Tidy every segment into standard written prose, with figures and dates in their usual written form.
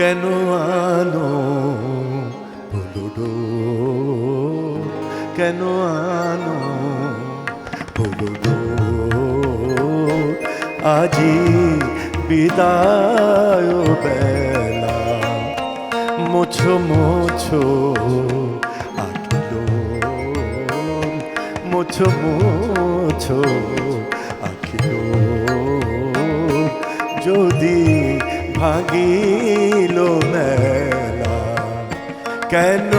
কেন আনো বলুডো, কেন আনো বলুডো, আজি বিদায় বেলা, মোছো মোছো আখিলো, মোছো মোছো আখিলো, যদি ভাগিল মেলা, কেন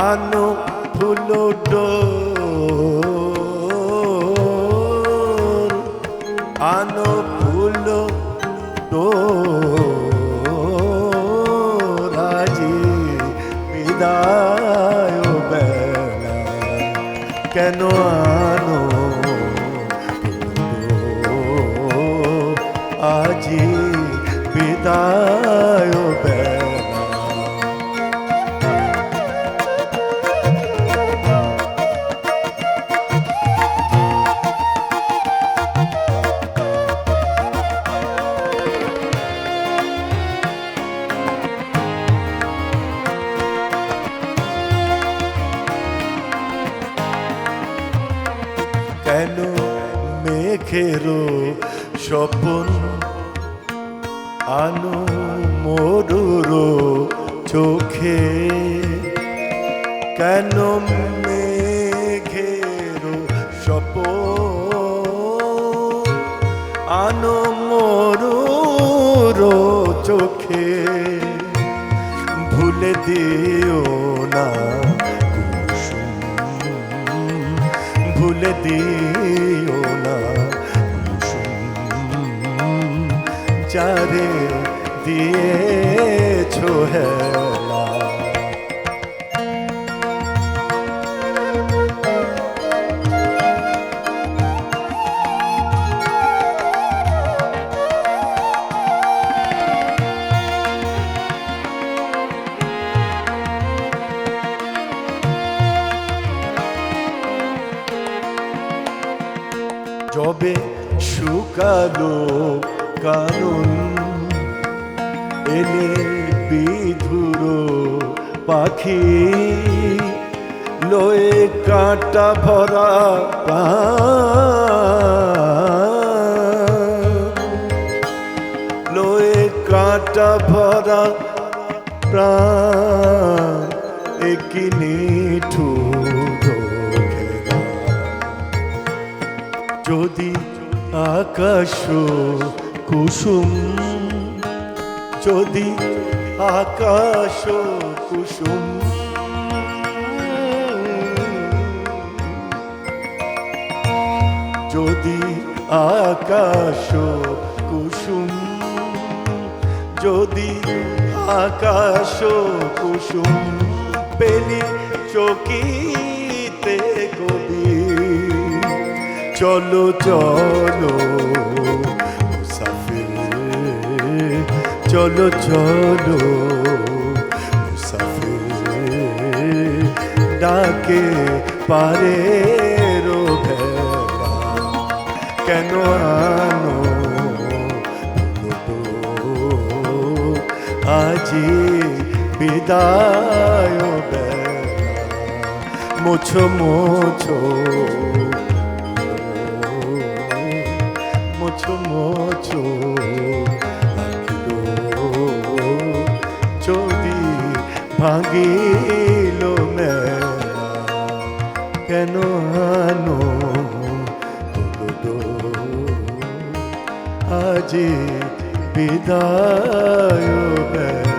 আনো ফুলো ডোর, আনো ফুলো ডোর, আজি বিদায় বেলা, কেন আনো আজি বিদায় বেলা। কেন মেঘেরও স্বপন আনো মরুর চোখে, কেন মেঘের স্বপন আনো মরুর চোখে, ভুলে দিও না কুসুম, ভুলে দিও না কুসুম, যারে দিয়েছো হেলা। যবে শুকালো কানন এলে বিধুর পাখি, লয়ে কাঁটা ভরা প্রাণ, লয়ে কাঁটা ভরা প্রাণ, একই নিঠুর ঘেরা, যদি আকাশ কুসুম, যদি আকাশ কুসুম, যদি আকাশ কুসুম, যদি আকাশ কুসুম, পেলি চকিতে কবি, চলো চলো মুসাফির, চলো চলো মুসাফির, ডাকে পারে ভেলা, কেন আনো আজি বিদায় বেলা, মোছো মোছো মোছো মোছো আঁকিলো, যদি ভাঙিল মেলা, কেন আনো আজি বিদায় বেলা।